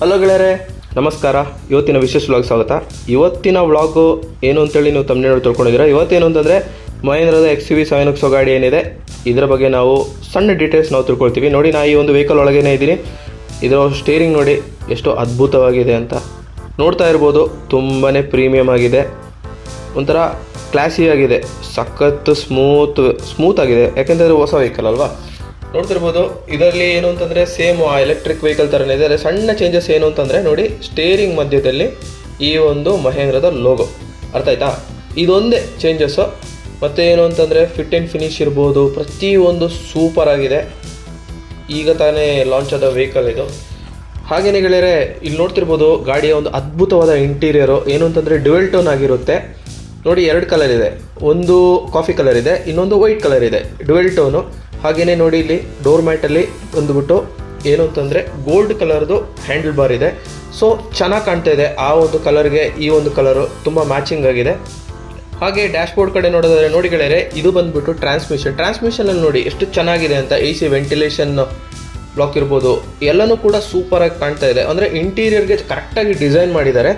Hello ಗೆಳೆಯರೆ, ನಮಸ್ಕಾರ. ಇವತ್ತಿನ ವಿಶೇಷ ವ್ಲಾಗ್ ಸ್ವಾಗತ. ಇವತ್ತಿನ ವ್ಲಾಗು ಏನು ಅಂತೇಳಿ ನೀವು ತಮ್ಮನೇಲಿ ತಿಳ್ಕೊಂಡಿದ್ದೀರಾ. ಇವತ್ತೇನು ಅಂತಂದರೆ ಮಹೇಂದ್ರದ XUV 7X ಗಾಡಿ ಏನಿದೆ ಇದರ ಬಗ್ಗೆ ನಾವು ಸಣ್ಣ ಡೀಟೇಲ್ಸ್ ನಾವು ತಿಳ್ಕೊಳ್ತೀವಿ. ನೋಡಿ, ನಾನು ಈ ಒಂದು ವೆಹಿಕಲ್ ಒಳಗೇನೆ ಇದ್ದೀನಿ. ಇದರ ಸ್ಟೇರಿಂಗ್ ನೋಡಿ ಎಷ್ಟು ಅದ್ಭುತವಾಗಿದೆ ಅಂತ ನೋಡ್ತಾ ಇರ್ಬೋದು. ತುಂಬಾ ಪ್ರೀಮಿಯಮ್ ಆಗಿದೆ, ಒಂಥರ ಕ್ಲಾಸಿ ಆಗಿದೆ, ಸಖತ್ ಸ್ಮೂತ್ ಆಗಿದೆ. ಯಾಕೆಂದರೆ ಹೊಸ ವೆಹಿಕಲ್ ಅಲ್ವಾ. ನೋಡ್ತಿರ್ಬೋದು. ಇದರಲ್ಲಿ ಏನು ಅಂತಂದರೆ ಸೇಮ್ ಎಲೆಕ್ಟ್ರಿಕ್ ವೆಹಿಕಲ್ ಥರನೇ ಇದೆ. ಸಣ್ಣ ಚೇಂಜಸ್ ಏನು ಅಂತಂದರೆ ನೋಡಿ, ಸ್ಟೇರಿಂಗ್ ಮಧ್ಯದಲ್ಲಿ ಈ ಒಂದು ಮಹೇಂದ್ರದ ಲೋಗೋ, ಅರ್ಥ ಆಯ್ತಾ? ಇದೊಂದೇ ಚೇಂಜಸ್ಸು. ಮತ್ತು ಏನು ಅಂತಂದರೆ ಫಿಟ್ ಆ್ಯಂಡ್ ಫಿನಿಶ್ ಇರ್ಬೋದು, ಪ್ರತಿಯೊಂದು ಸೂಪರ್ ಆಗಿದೆ. ಈಗ ತಾನೇ ಲಾಂಚ್ ಆದ ವೆಹಿಕಲ್ ಇದು. ಹಾಗೆಯೇ ಗೆಳೆಯರೆ, ಇಲ್ಲಿ ನೋಡ್ತಿರ್ಬೋದು ಗಾಡಿಯ ಒಂದು ಅದ್ಭುತವಾದ ಇಂಟೀರಿಯರು. ಏನು ಅಂತಂದರೆ ಡ್ಯುವೆಲ್ ಟೋನ್ ಆಗಿರುತ್ತೆ. ನೋಡಿ, ಎರಡು ಕಲರ್ ಇದೆ, ಒಂದು ಕಾಫಿ ಕಲರ್ ಇದೆ, ಇನ್ನೊಂದು ವೈಟ್ ಕಲರ್ ಇದೆ, ಡ್ಯುವೆಲ್ ಟೋನು. ಹಾಗೆಯೇ ನೋಡಿ, ಇಲ್ಲಿ ಡೋರ್ ಮ್ಯಾಟಲ್ಲಿ ಬಂದುಬಿಟ್ಟು ಏನು ಅಂತಂದರೆ ಗೋಲ್ಡ್ ಕಲರ್ದು ಹ್ಯಾಂಡಲ್ ಬಾರ್ ಇದೆ. ಸೊ ಚೆನ್ನಾಗಿ ಕಾಣ್ತಾ ಇದೆ. ಆ ಒಂದು ಕಲರ್ಗೆ ಈ ಒಂದು ಕಲರು ತುಂಬ ಮ್ಯಾಚಿಂಗ್ ಆಗಿದೆ. ಹಾಗೆ ಡ್ಯಾಶ್ಬೋರ್ಡ್ ಕಡೆ ನೋಡೋದಾದರೆ ನೋಡಿ ಗೆಳೆಯರೆ, ಇದು ಬಂದುಬಿಟ್ಟು ಟ್ರಾನ್ಸ್ಮಿಷನಲ್ಲಿ ನೋಡಿ ಎಷ್ಟು ಚೆನ್ನಾಗಿದೆ ಅಂತ. AC ವೆಂಟಿಲೇಷನ್ ಬ್ಲಾಕ್ ಇರ್ಬೋದು, ಎಲ್ಲನೂ ಕೂಡ ಸೂಪರಾಗಿ ಕಾಣ್ತಾ ಇದೆ. ಅಂದರೆ ಇಂಟೀರಿಯರ್ಗೆ ಕರೆಕ್ಟಾಗಿ ಡಿಸೈನ್ ಮಾಡಿದ್ದಾರೆ.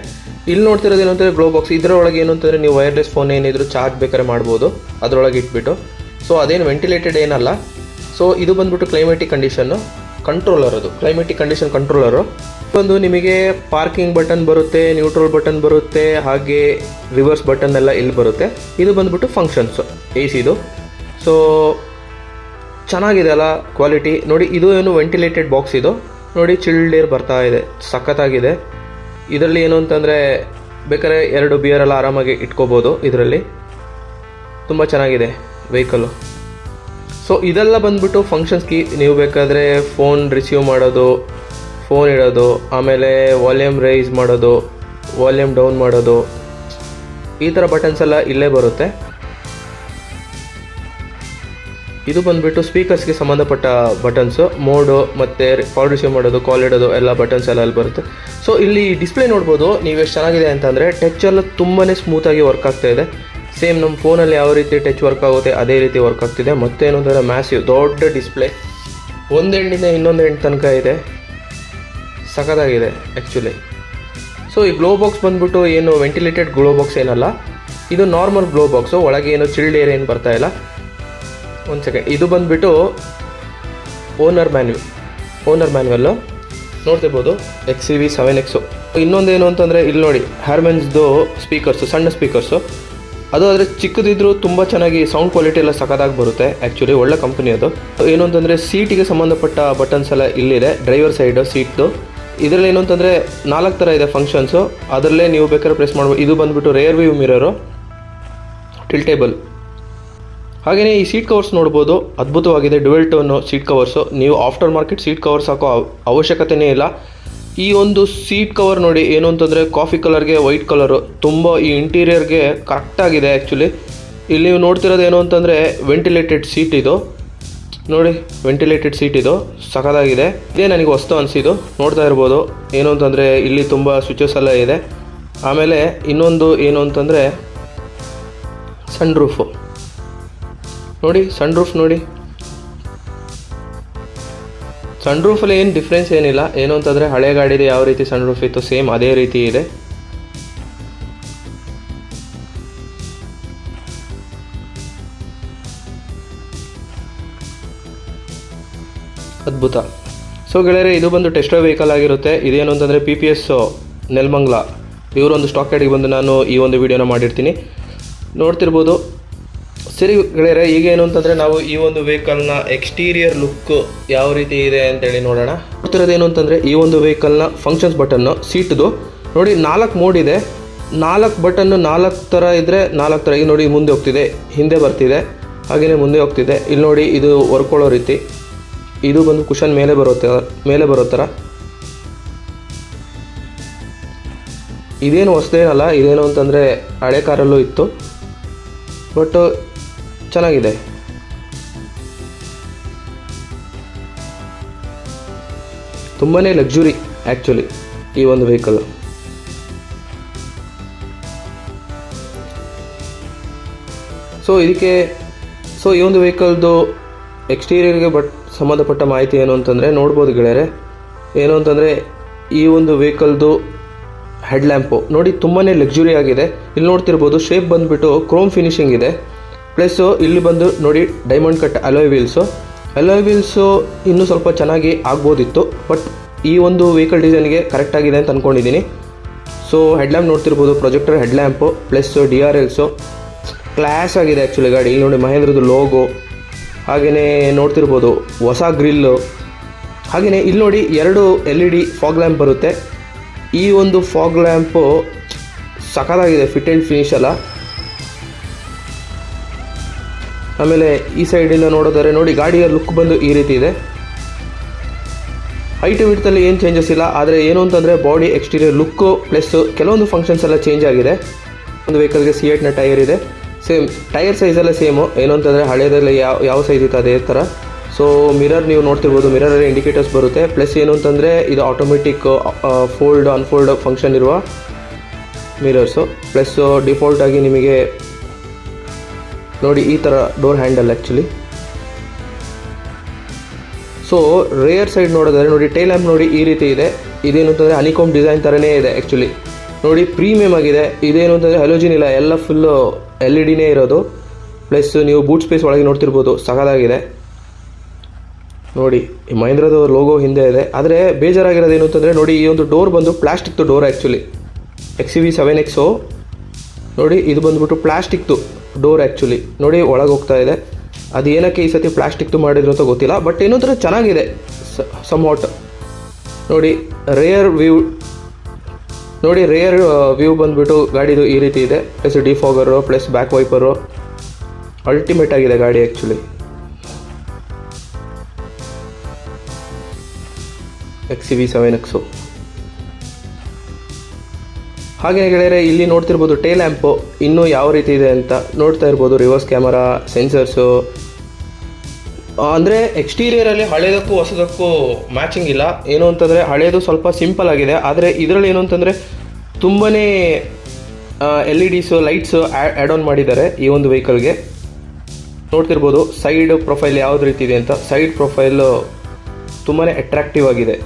ಇಲ್ಲಿ ನೋಡ್ತಿರೋದು ಏನು ಅಂತಂದರೆ ಗ್ಲೋ ಬಾಕ್ಸ್. ಇದರೊಳಗೆ ಏನು ಅಂತಂದರೆ ನೀವು ವೈರ್ಲೆಸ್ ಫೋನ್ ಏನಿದ್ರು ಚಾರ್ಜ್ ಬೇಕಾದ್ರೆ ಮಾಡ್ಬೋದು ಅದರೊಳಗೆ ಇಟ್ಬಿಟ್ಟು. ಸೊ ಅದೇನು ವೆಂಟಿಲೇಟೆಡ್ ಏನಲ್ಲ. ಸೊ ಇದು ಬಂದುಬಿಟ್ಟು ಕ್ಲೈಮೇಟಿಕ್ ಕಂಡೀಷನ್ನು ಕಂಟ್ರೋಲರ್, ಅದು ಕ್ಲೈಮೇಟಿಕ್ ಕಂಡೀಷನ್ ಕಂಟ್ರೋಲರು. ಒಂದು ನಿಮಗೆ ಪಾರ್ಕಿಂಗ್ ಬಟನ್ ಬರುತ್ತೆ, ನ್ಯೂಟ್ರಲ್ ಬಟನ್ ಬರುತ್ತೆ, ಹಾಗೆ ರಿವರ್ಸ್ ಬಟನ್ ಎಲ್ಲ ಇಲ್ಲಿ ಬರುತ್ತೆ. ಇದು ಬಂದುಬಿಟ್ಟು ಫಂಕ್ಷನ್ಸು ACದು. ಸೊ ಚೆನ್ನಾಗಿದೆ ಅಲ್ಲ ಕ್ವಾಲಿಟಿ. ನೋಡಿ, ಇದು ಏನು ವೆಂಟಿಲೇಟೆಡ್ ಬಾಕ್ಸ್. ಇದು ನೋಡಿ, ಚಿಲ್ಡ್ ಏರ್ ಬರ್ತಾ ಇದೆ, ಸಖತ್ತಾಗಿದೆ. ಇದರಲ್ಲಿ ಏನು ಅಂತಂದರೆ ಬೇಕಾದ್ರೆ 2 ಬಿಯರೆಲ್ಲ ಆರಾಮಾಗಿ ಇಟ್ಕೋಬೋದು. ಇದರಲ್ಲಿ ತುಂಬ ಚೆನ್ನಾಗಿದೆ ವೆಹಿಕಲ್ಲು. ಸೊ ಇದೆಲ್ಲ ಬಂದುಬಿಟ್ಟು ಫಂಕ್ಷನ್ಸ್ ಕೀ. ನೀವು ಬೇಕಾದರೆ ಫೋನ್ ರಿಸೀವ್ ಮಾಡೋದು, ಫೋನ್ ಇಡೋದು, ಆಮೇಲೆ ವಾಲ್ಯೂಮ್ ರೈಸ್ ಮಾಡೋದು, ವಾಲ್ಯೂಮ್ ಡೌನ್ ಮಾಡೋದು, ಈ ಥರ ಬಟನ್ಸ್ ಎಲ್ಲ ಇಲ್ಲೇ ಬರುತ್ತೆ. ಇದು ಬಂದುಬಿಟ್ಟು ಸ್ಪೀಕರ್ಸ್ಗೆ ಸಂಬಂಧಪಟ್ಟ ಬಟನ್ಸು. ಮೋಡು ಮತ್ತು ಕಾಲ್ ರಿಸೀವ್ ಮಾಡೋದು, ಕಾಲ್ ಇಡೋದು ಎಲ್ಲ ಬಟನ್ಸ್ ಎಲ್ಲ ಅಲ್ಲಿ ಬರುತ್ತೆ. ಸೊ ಇಲ್ಲಿ ಡಿಸ್ಪ್ಲೇ ನೋಡ್ಬೋದು ನೀವು ಎಷ್ಟು ಚೆನ್ನಾಗಿದೆ ಅಂತಂದರೆ. ಟಚ್ ಎಲ್ಲ ತುಂಬಾ ಸ್ಮೂತಾಗಿ ವರ್ಕ್ ಆಗ್ತಾ ಇದೆ. ಸೇಮ್ ನಮ್ಮ ಫೋನಲ್ಲಿ ಯಾವ ರೀತಿ ಟಚ್ ವರ್ಕ್ ಆಗುತ್ತೆ ಅದೇ ರೀತಿ ವರ್ಕ್ ಆಗ್ತಿದೆ. ಮತ್ತೇನು ಅಂದರೆ ಮ್ಯಾಸಿವ್ ದೊಡ್ಡ ಡಿಸ್ಪ್ಲೇ, ಒಂದು ಎಂಡಿಂದ ಇನ್ನೊಂದು ಎಂಡ್ ತನಕ ಇದೆ, ಸಖತ್ತಾಗಿದೆ ಆ್ಯಕ್ಚುಲಿ. ಸೊ ಈ ಗ್ಲೋ ಬಾಕ್ಸ್ ಬಂದುಬಿಟ್ಟು ಏನು ವೆಂಟಿಲೇಟೆಡ್ ಗ್ಲೋ ಬಾಕ್ಸ್ ಏನಲ್ಲ, ಇದು ನಾರ್ಮಲ್ ಗ್ಲೋ ಬಾಕ್ಸು. ಒಳಗೆ ಏನು ಚಿಲ್ಡ್ ಏರ್ ಏನು ಬರ್ತಾ ಇಲ್ಲ. ಒಂದು ಸೆಕೆಂಡ್, ಇದು ಬಂದುಬಿಟ್ಟು ಓನರ್ ಮ್ಯಾನ್ಯುವಲ್ಲು ನೋಡ್ತಿರ್ಬೋದು. XUV 7X. ಇನ್ನೊಂದೇನು ಅಂತಂದರೆ ಇಲ್ಲಿ ನೋಡಿ, ಹ್ಯಾರ್ಮನ್ಸ್ದು ಸ್ಪೀಕರ್ಸು, ಸಣ್ಣ ಸ್ಪೀಕರ್ಸು. ಅದು ಆದರೆ ಚಿಕ್ಕದಿದ್ದರೂ ತುಂಬ ಚೆನ್ನಾಗಿ ಸೌಂಡ್ ಕ್ವಾಲಿಟಿ ಎಲ್ಲ ಸಖತ್ತಾಗಿ ಬರುತ್ತೆ. ಆ್ಯಕ್ಚುಲಿ ಒಳ್ಳೆ ಕಂಪನಿ ಅದು. ಏನು ಅಂತಂದರೆ ಸೀಟಿಗೆ ಸಂಬಂಧಪಟ್ಟ ಬಟನ್ಸ್ ಎಲ್ಲ ಇಲ್ಲಿದೆ, ಡ್ರೈವರ್ ಸೈಡು ಸೀಟ್ದು. ಇದರಲ್ಲಿ ಏನು ಅಂತಂದರೆ 4 ಥರ ಇದೆ ಫಂಕ್ಷನ್ಸು. ಅದರಲ್ಲೇ ನೀವು ಬೇಕಾದ್ರೆ ಪ್ರೆಸ್ ಮಾಡ್ಬೋದು. ಇದು ಬಂದುಬಿಟ್ಟು ರೇರ್ ವ್ಯೂ ಮಿರರು, ಟಿಲ್ಟೇಬಲ್. ಹಾಗೆಯೇ ಈ ಸೀಟ್ ಕವರ್ಸ್ ನೋಡ್ಬೋದು, ಅದ್ಭುತವಾಗಿದೆ. Dual tone seat covers. ನೀವು ಆಫ್ಟರ್ ಮಾರ್ಕೆಟ್ ಸೀಟ್ ಕವರ್ಸ್ ಹಾಕೋ ಅವಶ್ಯಕತೆಯೇ ಇಲ್ಲ. ಈ ಒಂದು ಸೀಟ್ ಕವರ್ ನೋಡಿ, ಏನು ಅಂತಂದರೆ ಕಾಫಿ ಕಲರ್ಗೆ ವೈಟ್ ಕಲರು, ತುಂಬ ಈ ಇಂಟೀರಿಯರ್ಗೆ ಕರೆಕ್ಟಾಗಿದೆ ಆ್ಯಕ್ಚುಲಿ. ಇಲ್ಲಿ ನೀವು ನೋಡ್ತಿರೋದು ಏನು ಅಂತಂದರೆ ವೆಂಟಿಲೇಟೆಡ್ ಸೀಟ್. ಇದು ನೋಡಿ, ವೆಂಟಿಲೇಟೆಡ್ ಸೀಟ್ ಇದು ಸಖತ್ತಾಗಿದೆ. ಇದೇ ನನಗೆ ಹೊಸ್ತು ಅನಿಸಿದ್ದು. ನೋಡ್ತಾ ಇರ್ಬೋದು ಏನು ಅಂತಂದರೆ ಇಲ್ಲಿ ತುಂಬ ಸ್ವಿಚಸ್ ಎಲ್ಲ ಇದೆ. ಆಮೇಲೆ ಇನ್ನೊಂದು ಏನು ಅಂತಂದರೆ ಸನ್ ರೂಫು ನೋಡಿ, ಸನ್ ರೂಫ್ ನೋಡಿ. ಸನ್ ರೂಫಲ್ಲಿ ಏನು ಡಿಫ್ರೆನ್ಸ್ ಏನಿಲ್ಲ. ಏನು ಅಂತಂದರೆ ಹಳೆ ಗಾಡಿದು ಯಾವ ರೀತಿ ಸನ್ ರೂಫ್ ಇತ್ತು ಸೇಮ್ ಅದೇ ರೀತಿ ಇದೆ. ಅದ್ಭುತ. ಸೊ ಗೆಳೆಯರೆ, ಇದು ಬಂದು ಟೆಸ್ಟ್ ಡ್ರೈವ್ ವೆಹಿಕಲ್ ಆಗಿರುತ್ತೆ. ಇದೇನು ಅಂತಂದರೆ PPS ನೆಲಮಂಗಲ ಇವರೊಂದು ಸ್ಟಾಕ್ ಯಾರ್ಡಿಗೆ ಬಂದು ನಾನು ಈ ಒಂದು ವಿಡಿಯೋನ ಮಾಡಿರ್ತೀನಿ, ನೋಡ್ತಿರ್ಬೋದು. ಸರಿ ಗೆಳೆಯರೆ, ಈಗ ಏನು ಅಂತಂದರೆ ನಾವು ಈ ಒಂದು ವೆಹಿಕಲ್ನ ಎಕ್ಸ್ಟೀರಿಯರ್ ಲುಕ್ ಯಾವ ರೀತಿ ಇದೆ ಅಂತೇಳಿ ನೋಡೋಣ. ನೋಡ್ತಿರೋದೇನು ಅಂತಂದರೆ ಈ ಒಂದು ವೆಹಿಕಲ್ನ ಫಂಕ್ಷನ್ಸ್ ಬಟನ್ನು ಸೀಟ್ದು ನೋಡಿ, 4 ಮೋಡ್ ಇದೆ. 4 ಬಟನ್ನು 4 ಥರ ಇದ್ದರೆ 4 ಥರ. ಈಗ ನೋಡಿ, ಮುಂದೆ ಹೋಗ್ತಿದೆ, ಹಿಂದೆ ಬರ್ತಿದೆ, ಹಾಗೆಯೇ ಮುಂದೆ ಹೋಗ್ತಿದೆ. ಇಲ್ಲಿ ನೋಡಿ, ಇದು ವರ್ಕೊಳ್ಳೋ ರೀತಿ. ಇದು ಬಂದು ಕುಷನ್ ಮೇಲೆ ಬರೋ ಥರ. ಇದೇನು ಹೊಸದೇನಲ್ಲ, ಇದೇನು ಅಂತಂದರೆ ಹಳೆ ಕಾರಲ್ಲೂ ಇತ್ತು, ಬಟ್ ಚೆನ್ನಾಗಿದೆ. ತುಂಬಾ ಲಕ್ಸುರಿ ಆ್ಯಕ್ಚುಲಿ ಈ ಒಂದು ವೆಹಿಕಲ್. ಸೊ ಈ ಒಂದು ವೆಹಿಕಲ್ದು ಎಕ್ಸ್ಟೀರಿಯರ್ಗೆ ಸಂಬಂಧಪಟ್ಟ ಮಾಹಿತಿ ಏನು ಅಂತಂದರೆ ನೋಡ್ಬೋದು ಗೆಳೆಯರೆ. ಏನು ಅಂತಂದರೆ ಈ ಒಂದು ವೆಹಿಕಲ್ದು ಹೆಡ್ಲ್ಯಾಂಪು ನೋಡಿ ತುಂಬಾ ಲಕ್ಸುರಿ ಆಗಿದೆ. ಇಲ್ಲಿ ನೋಡ್ತಿರ್ಬೋದು ಶೇಪ್ ಬಂದುಬಿಟ್ಟು ಕ್ರೋಮ್ ಫಿನಿಶಿಂಗ್ ಇದೆ. ಪ್ಲಸ್ಸು ಇಲ್ಲಿ ಬಂದು ನೋಡಿ ಡೈಮಂಡ್ ಕಟ್ ಅಲಾಯ್ ವೀಲ್ಸು ಇನ್ನೂ ಸ್ವಲ್ಪ ಚೆನ್ನಾಗಿ ಆಗ್ಬೋದಿತ್ತು, ಬಟ್ ಈ ಒಂದು ವೆಹಿಕಲ್ ಡಿಸೈನ್ಗೆ ಕರೆಕ್ಟಾಗಿದೆ ಅಂತ ಅಂದ್ಕೊಂಡಿದ್ದೀನಿ. ಸೊ ಹೆಡ್ಲ್ಯಾಂಪ್ ನೋಡ್ತಿರ್ಬೋದು, ಪ್ರೊಜೆಕ್ಟರ್ ಹೆಡ್ಲ್ಯಾಂಪು ಪ್ಲಸ್ಸು DRLs ಕ್ಲಾಸ್ ಆಗಿದೆ ಆ್ಯಕ್ಚುಲಿ ಗಾಡಿ. ಇಲ್ಲಿ ನೋಡಿ ಮಹೇಂದ್ರದ್ದು ಲೋಗೋ, ಹಾಗೆಯೇ ನೋಡ್ತಿರ್ಬೋದು ಹೊಸ ಗ್ರಿಲ್ಲು, ಹಾಗೆಯೇ ಇಲ್ಲಿ ನೋಡಿ 2 LED ಫಾಗ್ ಲ್ಯಾಂಪ್ ಬರುತ್ತೆ. ಈ ಒಂದು ಫಾಗ್ ಲ್ಯಾಂಪು ಸಖತ್ತಾಗಿದೆ, ಫಿಟ್ ಆ್ಯಂಡ್ ಫಿನಿಶ್ ಅಲ್ಲ. ಆಮೇಲೆ ಈ ಸೈಡಿಂದ ನೋಡೋದಾದ್ರೆ ನೋಡಿ ಗಾಡಿಯ ಲುಕ್ ಬಂದು ಈ ರೀತಿ ಇದೆ. ಹೈಟ್ ವಿಡ್ತಲ್ಲಿ ಏನು ಚೇಂಜಸ್ ಇಲ್ಲ, ಆದರೆ ಏನು ಅಂತಂದರೆ ಬಾಡಿ ಎಕ್ಸ್ಟೀರಿಯರ್ ಲುಕ್ಕು ಪ್ಲಸ್ ಕೆಲವೊಂದು ಫಂಕ್ಷನ್ಸ್ ಎಲ್ಲ ಚೇಂಜ್ ಆಗಿದೆ. ಒಂದು ವೆಹಿಕಲ್ಗೆ C8ನ ಟೈರ್ ಇದೆ, ಸೇಮ್ ಟೈರ್ ಸೈಜೆಲ್ಲ ಸೇಮು. ಏನು ಅಂತಂದರೆ ಹಳೆಯದೆಲ್ಲ ಯಾವ ಸೈಜ್ ಇತ್ತು ಅದೇ ಥರ. ಸೊ ಮಿರರ್ ನೀವು ನೋಡ್ತಿರ್ಬೋದು, ಮಿರರಲ್ಲಿ ಇಂಡಿಕೇಟರ್ಸ್ ಬರುತ್ತೆ. ಪ್ಲಸ್ ಏನು ಅಂತಂದರೆ ಇದು ಆಟೋಮೆಟಿಕ್ ಫೋಲ್ಡ್ ಅನ್ಫೋಲ್ಡ್ ಫಂಕ್ಷನ್ ಇರುವ ಮಿರರ್ಸು. ಪ್ಲಸ್ ಡಿಫಾಲ್ಟಾಗಿ ನಿಮಗೆ ನೋಡಿ ಈ ಥರ door handle actually. So rear side ನೋಡೋದಾದ್ರೆ ನೋಡಿ ಟೈಲ್ ಲ್ಯಾಂಪ್ ನೋಡಿ ಈ ರೀತಿ ಇದೆ. ಇದೇನು ಅಂತಂದರೆ ಹನಿಕೋಮ್ ಡಿಸೈನ್ ಥರನೇ ಇದೆ ಆ್ಯಕ್ಚುಲಿ. ನೋಡಿ ಪ್ರೀಮಿಯಮ್ ಆಗಿದೆ. ಇದೇನು ಅಂತಂದರೆ ಹಲೋಜಿನ್ ಇಲ್ಲ, ಎಲ್ಲ ಫುಲ್ಲು LEDನೇ ಇರೋದು. ಪ್ಲಸ್ ನೀವು ಬೂಟ್ ಸ್ಪೇಸ್ ಒಳಗೆ ನೋಡ್ತಿರ್ಬೋದು, ಸಖತ್ತಾಗಿದೆ ನೋಡಿ. ಮಹೇಂದ್ರದು ಲೋಗೋ ಹಿಂದೆ ಇದೆ. ಆದರೆ ಬೇಜಾರಾಗಿರೋದು ಏನು ಅಂತಂದರೆ ನೋಡಿ ಈ ಒಂದು ಡೋರ್ ಬಂದು ಪ್ಲಾಸ್ಟಿಕ್ದು ಡೋರ್ ಆ್ಯಕ್ಚುಲಿ. XUV 7X ನೋಡಿ ಇದು ಬಂದುಬಿಟ್ಟು ಪ್ಲಾಸ್ಟಿಕ್ದು ಡೋರ್ ಆ್ಯಕ್ಚುಲಿ. ನೋಡಿ ಒಳಗೆ ಹೋಗ್ತಾ ಇದೆ. ಅದು ಏನಕ್ಕೆ ಈ ಸತಿ ಪ್ಲಾಸ್ಟಿಕ್ದು ಮಾಡಿದ್ರು ಅಂತ ಗೊತ್ತಿಲ್ಲ, ಬಟ್ ಏನೋ ಥರ ಚೆನ್ನಾಗಿದೆ ಸಮ್ ವಾಟ್. ನೋಡಿ ರೇಯರ್ ವ್ಯೂ ಬಂದುಬಿಟ್ಟು ಗಾಡಿದು ಈ ರೀತಿ ಇದೆ. Plus defogger plus back wiper ultimate ಆಗಿದೆ ಗಾಡಿ ಆ್ಯಕ್ಚುಲಿ. XUV 7X. ಹಾಗೆಯೇ ಗೆಳೆಯರೆ ಇಲ್ಲಿ ನೋಡ್ತಿರ್ಬೋದು ಟೇಲ್ ಲ್ಯಾಂಪು ಇನ್ನೂ ಯಾವ ರೀತಿ ಇದೆ ಅಂತ ನೋಡ್ತಾ ಇರ್ಬೋದು. ರಿವರ್ಸ್ ಕ್ಯಾಮರಾ, ಸೆನ್ಸರ್ಸು, ಅಂದರೆ ಎಕ್ಸ್ಟೀರಿಯರಲ್ಲಿ ಹಳೇದಕ್ಕೂ ಹೊಸದಕ್ಕೂ ಮ್ಯಾಚಿಂಗ್ ಇಲ್ಲ. ಏನು ಅಂತಂದರೆ ಹಳೇದು ಸ್ವಲ್ಪ ಸಿಂಪಲ್ ಆಗಿದೆ, ಆದರೆ ಇದರಲ್ಲಿ ಏನು ಅಂತಂದರೆ ತುಂಬಾ LEDಸು ಲೈಟ್ಸು ಆ್ಯಡ್ ಆನ್ ಮಾಡಿದ್ದಾರೆ ಈ ಒಂದು ವೆಹಿಕಲ್ಗೆ. ನೋಡ್ತಿರ್ಬೋದು ಸೈಡ್ ಪ್ರೊಫೈಲ್ ಯಾವ್ದು ರೀತಿ ಇದೆ ಅಂತ. ಸೈಡ್ ಪ್ರೊಫೈಲು ತುಂಬಾ ಅಟ್ರಾಕ್ಟಿವ್ ಆಗಿದೆ.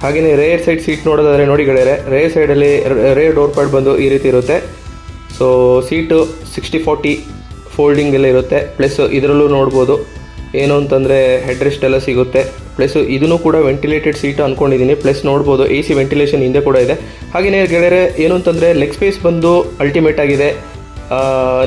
ಹಾಗೆಯೇ ರೇರ್ ಸೈಡ್ ಸೀಟ್ ನೋಡೋದಾದರೆ ನೋಡಿ ಗೆಳೆಯರೆ, ರೇರ್ ಸೈಡಲ್ಲಿ ರೇರ್ ಡೋರ್ ಪ್ಯಾಡ್ ಬಂದು ಈ ರೀತಿ ಇರುತ್ತೆ. ಸೊ ಸೀಟು 60-40 ಫೋಲ್ಡಿಂಗ್ ಎಲ್ಲ ಇರುತ್ತೆ. ಪ್ಲಸ್ ಇದರಲ್ಲೂ ನೋಡ್ಬೋದು ಏನು ಅಂತಂದರೆ ಹೆಡ್ ರೆಸ್ಟ್ ಎಲ್ಲ ಸಿಗುತ್ತೆ. ಪ್ಲಸ್ ಇದನ್ನು ಕೂಡ ವೆಂಟಿಲೇಟೆಡ್ ಸೀಟು ಅಂದ್ಕೊಂಡಿದ್ದೀನಿ. ಪ್ಲಸ್ ನೋಡ್ಬೋದು AC ವೆಂಟಿಲೇಷನ್ ಹಿಂದೆ ಕೂಡ ಇದೆ. ಹಾಗೆಯೇ ಗೆಳೆಯರೆ ಏನು ಅಂತಂದರೆ ಲೆಗ್ ಸ್ಪೇಸ್ ಬಂದು ಅಲ್ಟಿಮೇಟ್ ಆಗಿದೆ.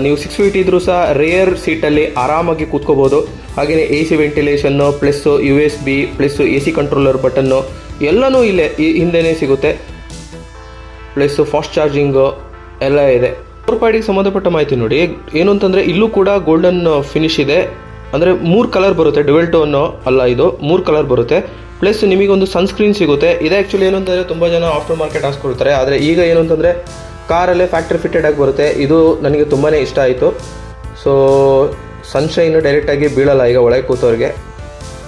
ನೀವು 6 ಫೀಟ್ ಇದ್ದರೂ ಸಹ ರೇರ್ ಸೀಟಲ್ಲಿ ಆರಾಮಾಗಿ ಕೂತ್ಕೋಬೋದು. ಹಾಗೆಯೇ AC ವೆಂಟಿಲೇಷನ್ನು plus USB plus AC controller ಬಟನ್ನು ಎಲ್ಲನೂ ಇಲ್ಲೇ ಹಿಂದೆನೇ ಸಿಗುತ್ತೆ. ಪ್ಲಸ್ ಫಾಸ್ಟ್ ಚಾರ್ಜಿಂಗು ಎಲ್ಲ ಇದೆ. ಡೋರ್ ಪ್ಯಾಡಿಗೆ ಸಂಬಂಧಪಟ್ಟ ಮಾಹಿತಿ ನೋಡಿ. ಏನು ಅಂತಂದರೆ ಇಲ್ಲೂ ಕೂಡ ಗೋಲ್ಡನ್ ಫಿನಿಶ್ ಇದೆ. ಅಂದರೆ 3 ಕಲರ್ ಬರುತ್ತೆ, ಡ್ಯುವೆಲ್ ಟೋನು ಅಲ್ಲ, ಇದು 3 ಕಲರ್ ಬರುತ್ತೆ. ಪ್ಲಸ್ ನಿಮಗೊಂದು ಸನ್ಸ್ಕ್ರೀನ್ ಸಿಗುತ್ತೆ. ಇದು ಆ್ಯಕ್ಚುಲಿ ಏನು ಅಂತಂದರೆ ತುಂಬ ಜನ ಆಫ್ಟರ್ ಮಾರ್ಕೆಟ್ ಹಾಕ್ಸ್ಕೊಳ್ತಾರೆ, ಆದರೆ ಈಗ ಏನು ಅಂತಂದರೆ ಕಾರಲ್ಲೇ ಫ್ಯಾಕ್ಟ್ರಿ ಫಿಟ್ಟೆಡ್ ಆಗಿ ಬರುತ್ತೆ. ಇದು ನನಗೆ ತುಂಬಾ ಇಷ್ಟ ಆಯಿತು. ಸೊ ಸನ್ಶೈನು ಡೈರೆಕ್ಟಾಗಿ ಬೀಳಲ್ಲ ಈಗ ಒಳಗೆ ಕೂತವ್ರಿಗೆ.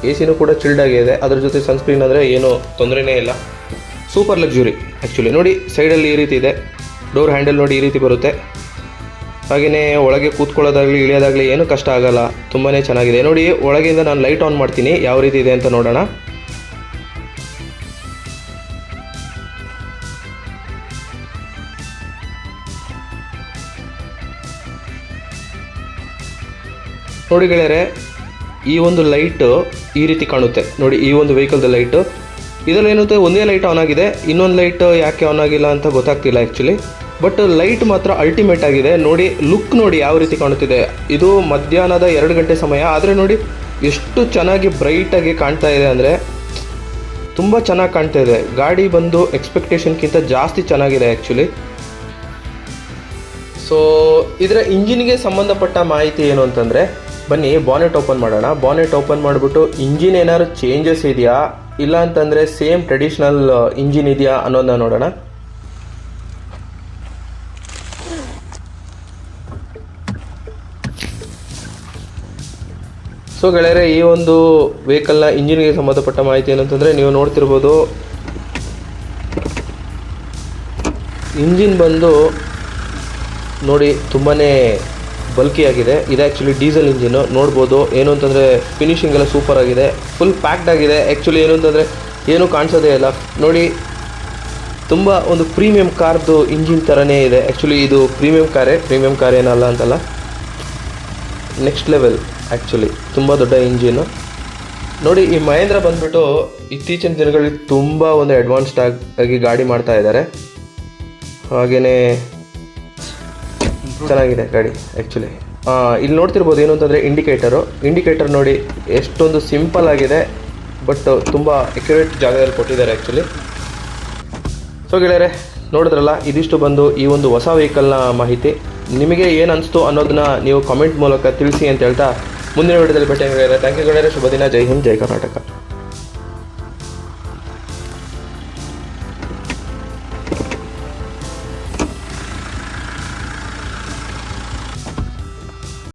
AC ಕೂಡ ಚಿಲ್ಡ್ ಆಗಿದೆ. ಅದ್ರ ಜೊತೆ ಸನ್ಸ್ಕ್ರೀನ್ ಅಂದರೆ ಏನೂ ತೊಂದರೆನೇ ಇಲ್ಲ. Super luxury actually. ನೋಡಿ ಸೈಡಲ್ಲಿ ಈ ರೀತಿ ಇದೆ. ಡೋರ್ ಹ್ಯಾಂಡಲ್ ನೋಡಿ ಈ ರೀತಿ ಬರುತ್ತೆ. ಹಾಗೆಯೇ ಒಳಗೆ ಕೂತ್ಕೊಳ್ಳೋದಾಗಲಿ ಇಳಿಯೋದಾಗಲಿ ಏನೂ ಕಷ್ಟ ಆಗಲ್ಲ, ತುಂಬಾ ಚೆನ್ನಾಗಿದೆ. ನೋಡಿ ಒಳಗಿಂದ ನಾನು ಲೈಟ್ ಆನ್ ಮಾಡ್ತೀನಿ, ಯಾವ ರೀತಿ ಇದೆ ಅಂತ ನೋಡೋಣ. ನೋಡಿ ಗೆಳೆಯರೆ, ಈ ಒಂದು ಲೈಟು ಈ ರೀತಿ ಕಾಣುತ್ತೆ ನೋಡಿ. ಈ ಒಂದು ವೆಹಿಕಲ್ದ ಲೈಟು ಇದರಲ್ಲಿ ಏನುತ್ತೆ, ಒಂದೇ ಲೈಟ್ ಆನ್ ಆಗಿದೆ, ಇನ್ನೊಂದು ಲೈಟ್ ಯಾಕೆ ಆನ್ ಆಗಿಲ್ಲ ಅಂತ ಗೊತ್ತಾಗ್ತಿಲ್ಲ ಆ್ಯಕ್ಚುಲಿ. ಬಟ್ ಲೈಟ್ ಮಾತ್ರ ಅಲ್ಟಿಮೇಟ್ ಆಗಿದೆ. ನೋಡಿ ಲುಕ್ ನೋಡಿ ಯಾವ ರೀತಿ ಕಾಣುತ್ತಿದೆ. ಇದು ಮಧ್ಯಾಹ್ನದ 2 ಗಂಟೆ ಸಮಯ, ಆದರೆ ನೋಡಿ ಎಷ್ಟು ಚೆನ್ನಾಗಿ ಬ್ರೈಟಾಗಿ ಕಾಣ್ತಾ ಇದೆ ಅಂದರೆ ತುಂಬ ಚೆನ್ನಾಗಿ ಕಾಣ್ತಾ ಇದೆ. ಗಾಡಿ ಬಂದು ಎಕ್ಸ್ಪೆಕ್ಟೇಷನ್ಗಿಂತ ಜಾಸ್ತಿ ಚೆನ್ನಾಗಿದೆ ಆ್ಯಕ್ಚುಲಿ. ಸೊ ಇದರ ಇಂಜಿನ್ಗೆ ಸಂಬಂಧಪಟ್ಟ ಮಾಹಿತಿ ಏನು ಅಂತಂದರೆ, ಬನ್ನಿ ಬಾನೆಟ್ ಓಪನ್ ಮಾಡೋಣ. ಬಾನೆಟ್ ಓಪನ್ ಮಾಡಿಬಿಟ್ಟು ಇಂಜಿನ್ ಏನಾದ್ರು ಚೇಂಜಸ್ ಇದೆಯಾ ಇಲ್ಲ ಅಂತಂದರೆ ಸೇಮ್ ಟ್ರೆಡಿಷ್ನಲ್ ಇಂಜಿನ್ ಇದೆಯಾ ಅನ್ನೋದನ್ನ ನೋಡೋಣ. ಸೊ ಗೆಳೆಯರೆ, ಈ ಒಂದು ವೆಹಿಕಲ್ನ ಇಂಜಿನ್ಗೆ ಸಂಬಂಧಪಟ್ಟ ಮಾಹಿತಿ ಏನಂತಂದರೆ ನೀವು ನೋಡ್ತಿರ್ಬೋದು. ಇಂಜಿನ್ ಬಂದು ನೋಡಿ ತುಂಬಾ ಬಲ್ಕಿ ಆಗಿದೆ. ಇದು ಆ್ಯಕ್ಚುಲಿ ಡೀಸೆಲ್ ಇಂಜಿನ್ನು ನೋಡ್ಬೋದು. ಏನು ಅಂತಂದರೆ ಫಿನಿಶಿಂಗ್ ಎಲ್ಲ ಸೂಪರ್ ಆಗಿದೆ, ಫುಲ್ ಪ್ಯಾಕ್ಡ್ ಆಗಿದೆ. ಆ್ಯಕ್ಚುಲಿ ಏನು ಅಂತಂದರೆ ಏನೂ ಕಾಣಿಸೋದೇ ಇಲ್ಲ ನೋಡಿ. ತುಂಬ ಒಂದು ಪ್ರೀಮಿಯಂ ಕಾರ್ದು ಇಂಜಿನ್ ಥರನೇ ಇದೆ. ಆ್ಯಕ್ಚುಲಿ ಇದು ಪ್ರೀಮಿಯಂ ಕಾರ್ ಏನಲ್ಲ ಅಂತಲ್ಲ, ನೆಕ್ಸ್ಟ್ ಲೆವೆಲ್ ಆ್ಯಕ್ಚುಲಿ. ತುಂಬ ದೊಡ್ಡ ಇಂಜಿನ್ನು ನೋಡಿ. ಈ ಮಹೇಂದ್ರ ಬಂದುಬಿಟ್ಟು ಇತ್ತೀಚಿನ ದಿನಗಳಲ್ಲಿ ತುಂಬ ಒಂದು ಅಡ್ವಾನ್ಸ್ಡ್ ಆಗಿ ಗಾಡಿ ಮಾಡ್ತಾ ಇದ್ದಾರೆ. ಹಾಗೆಯೇ ಚೆನ್ನಾಗಿದೆ ಗಾಡಿ ಆ್ಯಕ್ಚುಲಿ. ಇಲ್ಲಿ ನೋಡ್ತಿರ್ಬೋದು ಏನು ಅಂತಂದರೆ ಇಂಡಿಕೇಟರ್ ನೋಡಿ ಎಷ್ಟೊಂದು ಸಿಂಪಲ್ ಆಗಿದೆ, ಬಟ್ ತುಂಬ ಅಕ್ಯುರೇಟ್ ಜಾಗದಲ್ಲಿ ಕೊಟ್ಟಿದ್ದಾರೆ ಆ್ಯಕ್ಚುಲಿ. ಸೊ ಗೆಳೆಯರೆ, ನೋಡಿದ್ರಲ್ಲ, ಇದಿಷ್ಟು ಬಂದು ಈ ಒಂದು ಹೊಸ ವೆಹಿಕಲ್ನ ಮಾಹಿತಿ. ನಿಮಗೆ ಏನು ಅನಿಸ್ತು ಅನ್ನೋದನ್ನ ನೀವು ಕಾಮೆಂಟ್ ಮೂಲಕ ತಿಳಿಸಿ ಅಂತ ಹೇಳ್ತಾ ಮುಂದಿನ ವಿಡಿಯೋದಲ್ಲಿ ಭೇಟಿ ಗೆಳೆಯರೆ. ಥ್ಯಾಂಕ್ ಯು ಗೆಳೆಯರೆ. ಶುಭ ದಿನ. ಜೈ ಹಿಂದ್, ಜೈ ಕರ್ನಾಟಕ.